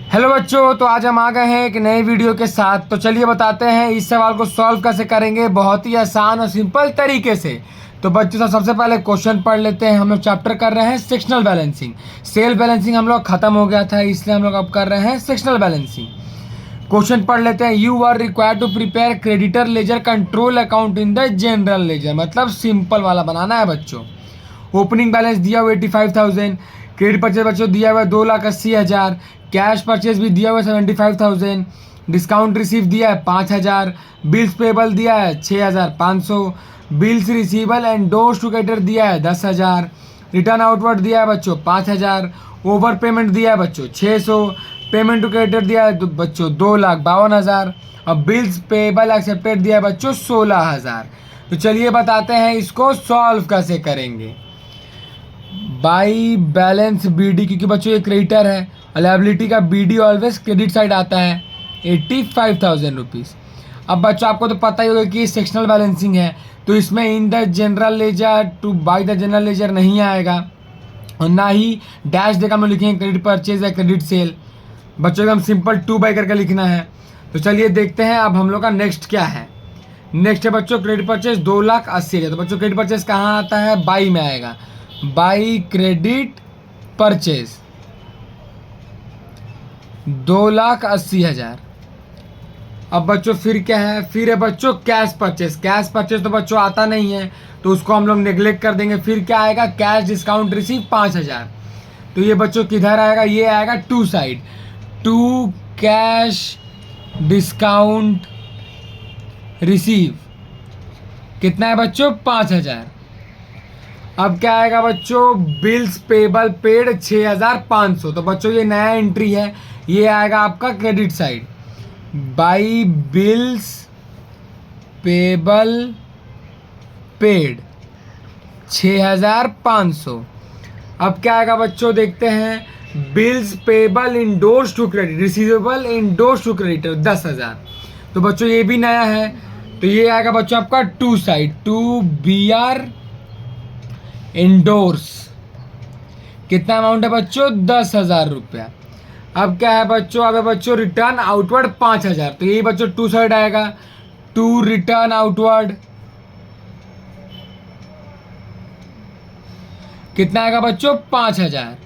Hello बच्चों, तो आज हम आ गए हैं एक नए वीडियो के साथ। तो चलिए बताते हैं इस सवाल को सॉल्व कैसे करेंगे, बहुत ही आसान और सिंपल तरीके से। तो बच्चों सबसे पहले क्वेश्चन पढ़ लेते हैं। हम लोग चैप्टर कर रहे हैं सेक्शनल बैलेंसिंग। सेल्फ बैलेंसिंग हम लोग खत्म हो गया था, इसलिए हम लोग अब कर रहे हैं सेक्शनल बैलेंसिंग। क्वेश्चन पढ़ लेते हैं। You are required to prepare creditor ledger control account in the general ledger, मतलब सिंपल वाला बनाना है बच्चों। ओपनिंग बैलेंस दिया हुआ 85,000, क्रेडिट परचेज बच्चों दिया हुआ 2,80,000, कैश परचेज भी दिया हुआ 75,000, डिस्काउंट रिसीव दिया है 5,000, बिल्स पेबल दिया है 6,500, bills receivable endorse to creditor दिया है 10,000, रिटर्न आउटवर्ड दिया है बच्चों 5,000, ओवर पेमेंट दिया है बच्चों 600, पेमेंट टू क्रेडिटर दिया है बच्चों 2,52,000 और बिल्स पेबल एक्सेप्टेड दिया है बच्चों 16,000। तो चलिए बताते हैं इसको सॉल्व कैसे करेंगे। बाई बैलेंस बीडी, क्योंकि बच्चों ये क्रेडिटर है और लायबिलिटी का बीडी ऑलवेज क्रेडिट साइड आता है 85,000 रुपीज़। अब बच्चों आपको तो पता ही होगा कि ये सेक्शनल बैलेंसिंग है, तो इसमें इन the general laser two by the general laser नहीं आएगा और ना ही डैश देकर हम लोग लिखेंगे क्रेडिट परचेज या क्रेडिट सेल। बच्चों एकदम सिंपल 2 बाई करके लिखना है। तो चलिए देखते हैं अब हम लोग का नेक्स्ट क्या है। नेक्स्ट है बच्चों क्रेडिट परचेज 2,80,000। तो बच्चों क्रेडिट परचेज कहाँ आता है, बाई में आएगा, बाई क्रेडिट परचेज 2,80,000। अब बच्चों फिर क्या है, फिर है बच्चों कैश परचेज। कैश परचेज तो बच्चों आता नहीं है, तो उसको हम लोग नेग्लेक्ट कर देंगे। फिर क्या आएगा, कैश डिस्काउंट रिसीव 5,000। तो ये बच्चों किधर आएगा, ये आएगा to side, to cash discount receive. कितना है बच्चों, 5,000। अब क्या आएगा बच्चों, बिल्स पेबल पेड 6,500। तो बच्चों ये नया एंट्री है, ये आएगा आपका credit side, by bills payable paid 6,500। अब क्या आएगा बच्चों, देखते हैं, bills payable endorse to credit, receivable endorse to creditor 10,000। तो बच्चों ये भी नया है, तो ये आएगा बच्चों आपका to side, to B R endorse. कितना अमाउंट है बच्चों, 10,000 रुपया। अब क्या है बच्चों, अब है बच्चों रिटर्न आउटवर्ड 5,000। तो यही बच्चों टू साइड आएगा, टू रिटर्न आउटवर्ड। कितना आएगा बच्चों, 5,000।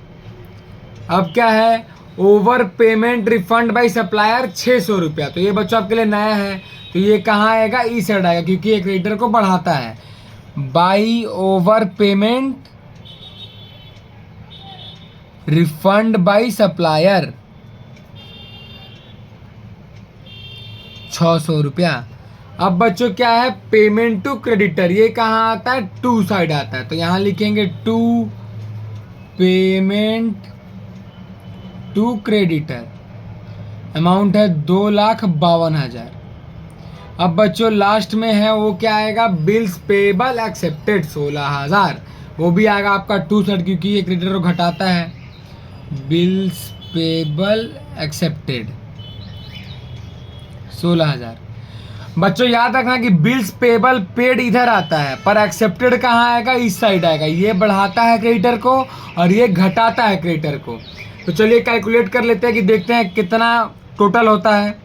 अब क्या है, over payment refund by supplier 600 रुपया। तो ये बच्चों आपके लिए नया है, तो ये कहाँ आएगा, ई साइड आएगा, क्योंकि ये क्रेडिटर को बढ़ाता है। By over payment refund by supplier 600 रुपया। अब बच्चों क्या है, पेमेंट टू क्रेडिटर, ये कहाँ आता है, टू साइड आता है। तो यहां लिखेंगे to payment to creditor, amount है 2,52,000। अब बच्चों लास्ट में है वो क्या आएगा, बिल्स पेबल एक्सेप्टेड 16,000। वो भी आएगा आपका टू साइड, क्योंकि ये क्रेडिटर को घटाता है। Bills payable accepted 16,000। बच्चों याद रखना कि बिल्स पेबल पेड इधर आता है, पर एक्सेप्टेड कहाँ आएगा, इस साइड आएगा। ये बढ़ाता है क्रेडिटर को और ये घटाता है क्रेडिटर को। तो चलिए कैलकुलेट कर लेते हैं कि देखते हैं कितना टोटल होता है।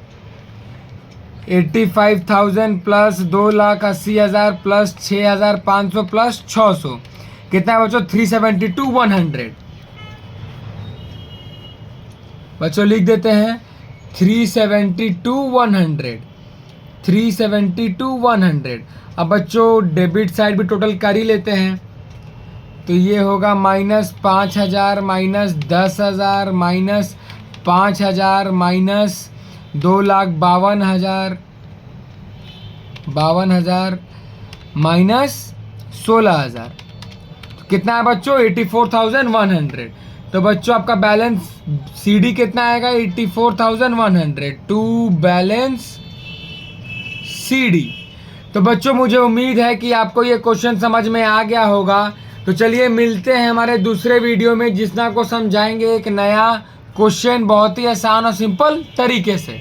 85,000 प्लस 2,80,000 प्लस 6,500 प्लस 600, कितना है बच्चों, 372 100। बच्चों लिख देते हैं 372 100, 372 100। अब बच्चों डेबिट साइड भी टोटल कर ही लेते हैं। तो ये होगा -5,000 -10,000 -5,000 -2,52,000 -16,000। कितना है बच्चों, 84,100। तो बच्चों आपका बैलेंस सीडी कितना आएगा, 84,100 टू बैलेंस सीडी। तो बच्चों मुझे उम्मीद है कि आपको ये क्वेश्चन समझ में आ गया होगा। तो चलिए मिलते हैं हमारे दूसरे वीडियो में, जिसमें आपको समझाएंगे एक नया क्वेश्चन बहुत ही आसान और सिंपल तरीके से।